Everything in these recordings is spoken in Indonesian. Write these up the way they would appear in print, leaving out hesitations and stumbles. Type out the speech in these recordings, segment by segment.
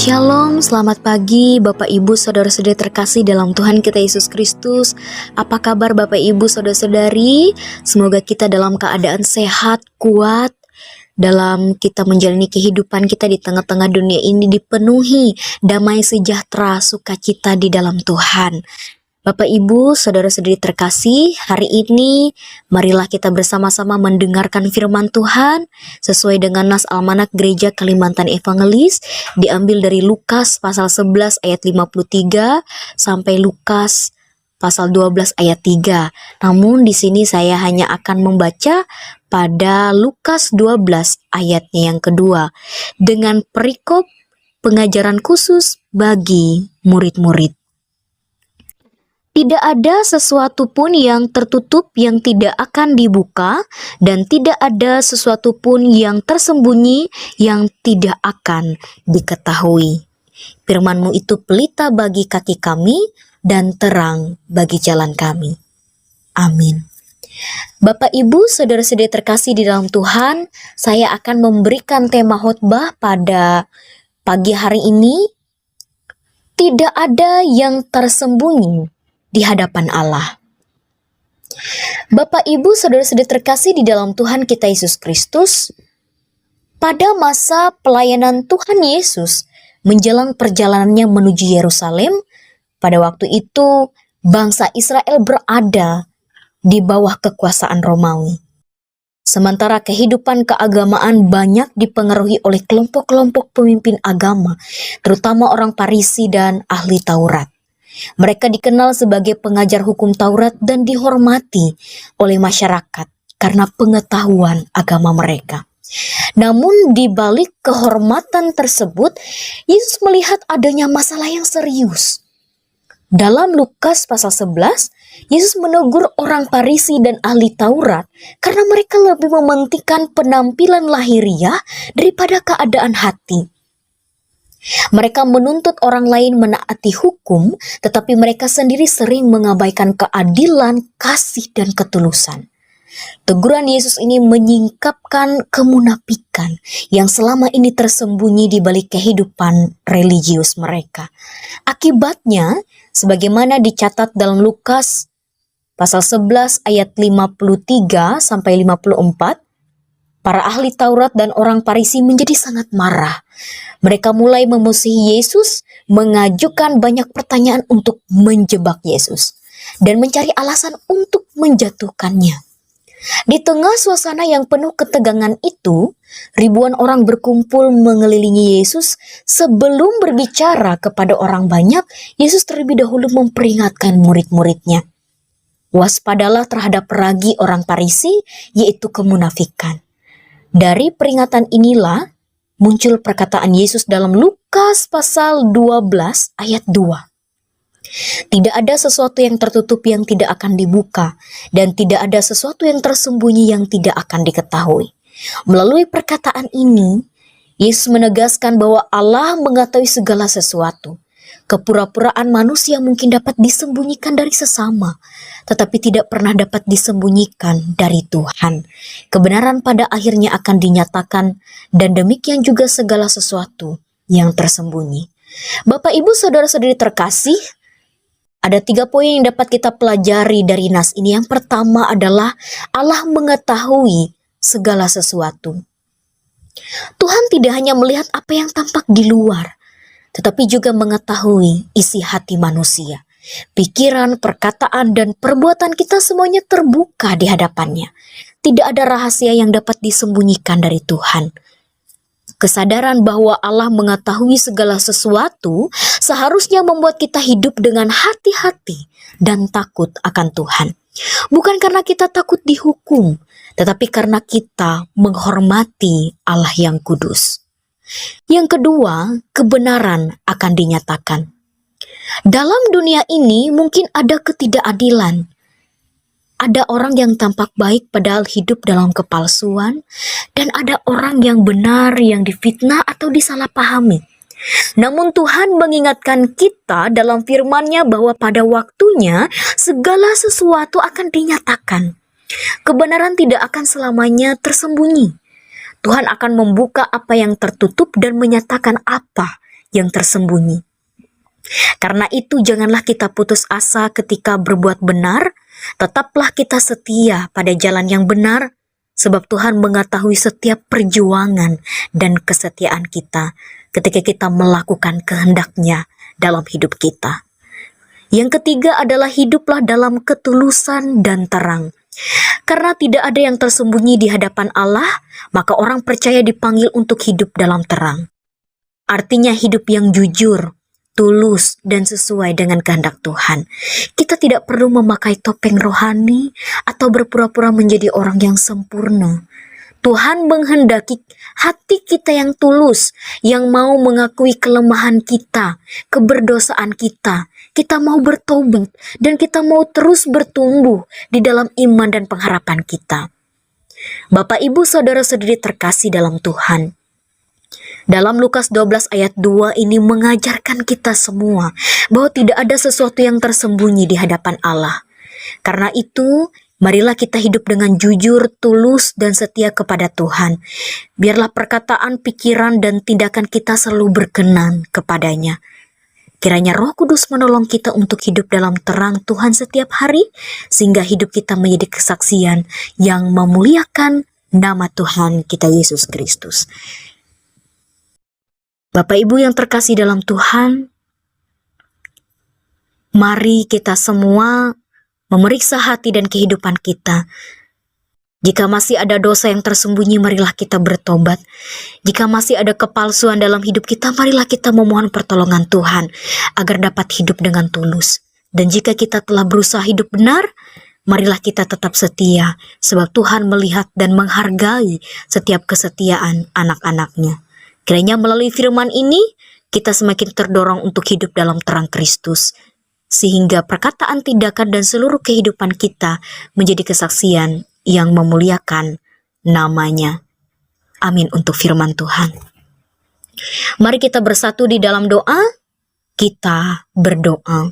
Shalom, selamat pagi Bapak Ibu Saudara-saudari terkasih dalam Tuhan kita Yesus Kristus. Apa kabar Bapak Ibu Saudara-saudari? Semoga kita dalam keadaan sehat, kuat, dalam kita menjalani kehidupan kita di tengah-tengah dunia ini dipenuhi damai sejahtera, sukacita di dalam Tuhan. Bapak Ibu, Saudara-saudari terkasih, hari ini marilah kita bersama-sama mendengarkan firman Tuhan sesuai dengan nas Almanak Gereja Kalimantan Evangelis, diambil dari Lukas pasal 11 ayat 53 sampai Lukas pasal 12 ayat 3. Namun di sini saya hanya akan membaca pada Lukas 12 ayatnya yang kedua dengan perikop pengajaran khusus bagi murid-murid. Tidak ada sesuatu pun yang tertutup yang tidak akan dibuka, dan tidak ada sesuatu pun yang tersembunyi yang tidak akan diketahui. Firman-Mu itu pelita bagi kaki kami dan terang bagi jalan kami. Amin. Bapak Ibu Saudara-saudari terkasih di dalam Tuhan, saya akan memberikan tema khotbah pada pagi hari ini. Tidak ada yang tersembunyi di hadapan Allah. Bapak Ibu Saudara-saudari terkasih di dalam Tuhan kita Yesus Kristus, pada masa pelayanan Tuhan Yesus menjelang perjalanannya menuju Yerusalem, pada waktu itu bangsa Israel berada di bawah kekuasaan Romawi. Sementara kehidupan keagamaan banyak dipengaruhi oleh kelompok-kelompok pemimpin agama, terutama orang Farisi dan ahli Taurat. Mereka dikenal sebagai pengajar hukum Taurat dan dihormati oleh masyarakat karena pengetahuan agama mereka. Namun di balik kehormatan tersebut, Yesus melihat adanya masalah yang serius. Dalam Lukas pasal 11, Yesus menegur orang Farisi dan ahli Taurat karena mereka lebih mementingkan penampilan lahiriah daripada keadaan hati. Mereka menuntut orang lain menaati hukum, tetapi mereka sendiri sering mengabaikan keadilan, kasih, dan ketulusan. Teguran Yesus ini menyingkapkan kemunafikan yang selama ini tersembunyi di balik kehidupan religius mereka. Akibatnya, sebagaimana dicatat dalam Lukas pasal 11 ayat 53 sampai 54, para ahli Taurat dan orang Farisi menjadi sangat marah. Mereka mulai memusuhi Yesus, mengajukan banyak pertanyaan untuk menjebak Yesus, dan mencari alasan untuk menjatuhkannya. Di tengah suasana yang penuh ketegangan itu, ribuan orang berkumpul mengelilingi Yesus. Sebelum berbicara kepada orang banyak, Yesus terlebih dahulu memperingatkan murid-muridnya. Waspadalah terhadap ragi orang Farisi, yaitu kemunafikan. Dari peringatan inilah muncul perkataan Yesus dalam Lukas pasal 12 ayat 2. Tidak ada sesuatu yang tertutup yang tidak akan dibuka, dan tidak ada sesuatu yang tersembunyi yang tidak akan diketahui. Melalui perkataan ini, Yesus menegaskan bahwa Allah mengetahui segala sesuatu. Kepura-puraan manusia mungkin dapat disembunyikan dari sesama, tetapi tidak pernah dapat disembunyikan dari Tuhan. Kebenaran pada akhirnya akan dinyatakan, dan demikian juga segala sesuatu yang tersembunyi. Bapak, Ibu, Saudara-saudari terkasih, ada 3 poin yang dapat kita pelajari dari nas ini. Yang pertama adalah Allah mengetahui segala sesuatu. Tuhan tidak hanya melihat apa yang tampak di luar, tetapi juga mengetahui isi hati manusia. Pikiran, perkataan, dan perbuatan kita semuanya terbuka di hadapannya. Tidak ada rahasia yang dapat disembunyikan dari Tuhan. Kesadaran bahwa Allah mengetahui segala sesuatu seharusnya membuat kita hidup dengan hati-hati dan takut akan Tuhan. Bukan karena kita takut dihukum, tetapi karena kita menghormati Allah yang kudus. Yang kedua, kebenaran akan dinyatakan. Dalam dunia ini mungkin ada ketidakadilan. Ada orang yang tampak baik padahal hidup dalam kepalsuan, dan ada orang yang benar yang difitnah atau disalahpahami. Namun Tuhan mengingatkan kita dalam firman-Nya bahwa pada waktunya segala sesuatu akan dinyatakan. Kebenaran tidak akan selamanya tersembunyi. Tuhan akan membuka apa yang tertutup dan menyatakan apa yang tersembunyi. Karena itu janganlah kita putus asa ketika berbuat benar, tetaplah kita setia pada jalan yang benar, sebab Tuhan mengetahui setiap perjuangan dan kesetiaan kita ketika kita melakukan kehendak-Nya dalam hidup kita. Yang ketiga adalah hiduplah dalam ketulusan dan terang. Karena tidak ada yang tersembunyi di hadapan Allah, maka orang percaya dipanggil untuk hidup dalam terang. Artinya hidup yang jujur, tulus, dan sesuai dengan kehendak Tuhan. Kita tidak perlu memakai topeng rohani atau berpura-pura menjadi orang yang sempurna. Tuhan menghendaki hati kita yang tulus, yang mau mengakui kelemahan kita, keberdosaan kita. Kita mau bertobat dan kita mau terus bertumbuh di dalam iman dan pengharapan kita. Bapak, Ibu, saudara-saudari terkasih dalam Tuhan, dalam Lukas 12 ayat 2 ini mengajarkan kita semua bahwa tidak ada sesuatu yang tersembunyi di hadapan Allah. Karena itu, marilah kita hidup dengan jujur, tulus, dan setia kepada Tuhan. Biarlah perkataan, pikiran, dan tindakan kita selalu berkenan kepadanya. Kiranya Roh Kudus menolong kita untuk hidup dalam terang Tuhan setiap hari, sehingga hidup kita menjadi kesaksian yang memuliakan nama Tuhan kita Yesus Kristus. Bapak Ibu yang terkasih dalam Tuhan, mari kita semua memeriksa hati dan kehidupan kita. Jika masih ada dosa yang tersembunyi, marilah kita bertobat. Jika masih ada kepalsuan dalam hidup kita, marilah kita memohon pertolongan Tuhan agar dapat hidup dengan tulus. Dan jika kita telah berusaha hidup benar, marilah kita tetap setia, sebab Tuhan melihat dan menghargai setiap kesetiaan anak-anak-Nya. Kiranya melalui firman ini, kita semakin terdorong untuk hidup dalam terang Kristus, sehingga perkataan, tindakan, dan seluruh kehidupan kita menjadi kesaksian yang memuliakan nama-Nya. Amin untuk firman Tuhan. Mari kita bersatu di dalam doa. Kita berdoa.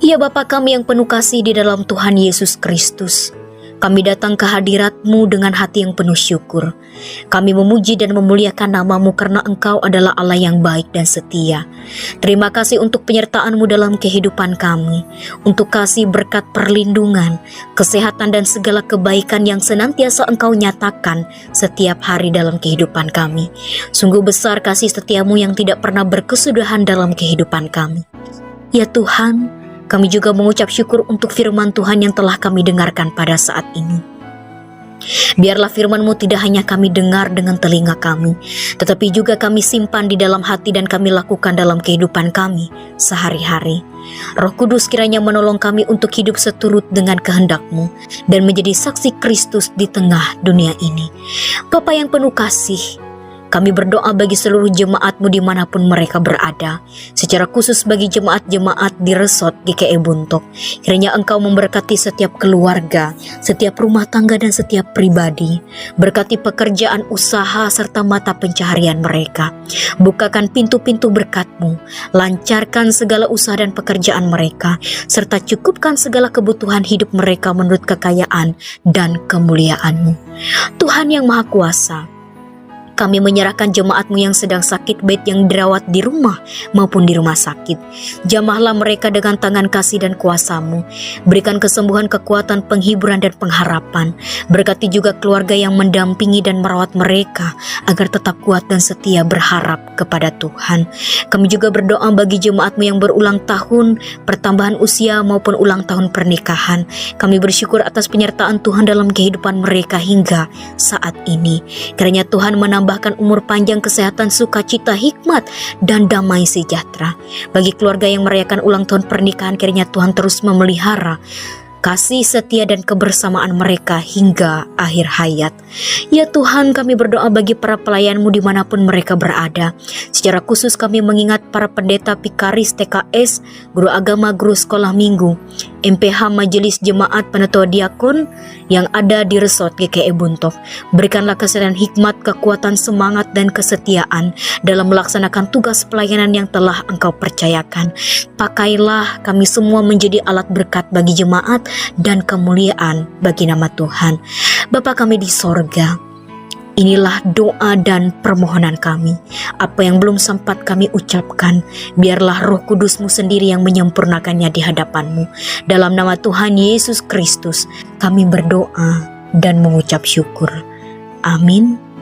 Ya Bapa kami yang penuh kasih di dalam Tuhan Yesus Kristus, kami datang ke hadirat-Mu dengan hati yang penuh syukur. Kami memuji dan memuliakan nama-Mu karena Engkau adalah Allah yang baik dan setia. Terima kasih untuk penyertaan-Mu dalam kehidupan kami, untuk kasih berkat perlindungan, kesehatan dan segala kebaikan yang senantiasa Engkau nyatakan setiap hari dalam kehidupan kami. Sungguh besar kasih setia-Mu yang tidak pernah berkesudahan dalam kehidupan kami. Ya Tuhan, kami juga mengucap syukur untuk firman Tuhan yang telah kami dengarkan pada saat ini. Biarlah firman-Mu tidak hanya kami dengar dengan telinga kami, tetapi juga kami simpan di dalam hati dan kami lakukan dalam kehidupan kami sehari-hari. Roh Kudus kiranya menolong kami untuk hidup seturut dengan kehendak-Mu dan menjadi saksi Kristus di tengah dunia ini. Bapa yang penuh kasih, kami berdoa bagi seluruh jemaat-Mu dimanapun mereka berada, secara khusus bagi jemaat-jemaat di Resort GKI Buntok. Kiranya Engkau memberkati setiap keluarga, setiap rumah tangga dan setiap pribadi. Berkati pekerjaan usaha serta mata pencaharian mereka. Bukakan pintu-pintu berkat-Mu, lancarkan segala usaha dan pekerjaan mereka, serta cukupkan segala kebutuhan hidup mereka menurut kekayaan dan kemuliaan-Mu. Tuhan yang Maha Kuasa, kami menyerahkan jemaat-Mu yang sedang sakit, baik yang dirawat di rumah maupun di rumah sakit. Jamahlah mereka dengan tangan kasih dan kuasa-Mu. Berikan kesembuhan, kekuatan, penghiburan, dan pengharapan. Berkati juga keluarga yang mendampingi dan merawat mereka agar tetap kuat dan setia berharap kepada Tuhan. Kami juga berdoa bagi jemaat-Mu yang berulang tahun, pertambahan usia maupun ulang tahun pernikahan. Kami bersyukur atas penyertaan Tuhan dalam kehidupan mereka hingga saat ini. Kiranya Tuhan menambahkan umur panjang, kesehatan, sukacita, hikmat, dan damai sejahtera. Bagi keluarga yang merayakan ulang tahun pernikahan, kiranya Tuhan terus memelihara kasih setia dan kebersamaan mereka hingga akhir hayat. Ya Tuhan, kami berdoa bagi para pelayan-Mu dimanapun mereka berada. Secara khusus kami mengingat para pendeta, pikaris, TKS, guru agama, guru sekolah minggu, MPH, majelis jemaat, penetua diakon yang ada di Resort GKI Buntok. Berikanlah kesehatan, hikmat, kekuatan, semangat, dan kesetiaan dalam melaksanakan tugas pelayanan yang telah Engkau percayakan. Pakailah kami semua menjadi alat berkat bagi jemaat dan kemuliaan bagi nama Tuhan. Bapa kami di sorga, Inilah doa dan permohonan kami. Apa yang belum sempat kami ucapkan, biarlah Roh Kudus-Mu sendiri yang menyempurnakannya di hadapan-Mu. Dalam nama Tuhan Yesus Kristus, kami berdoa dan mengucap syukur. Amin.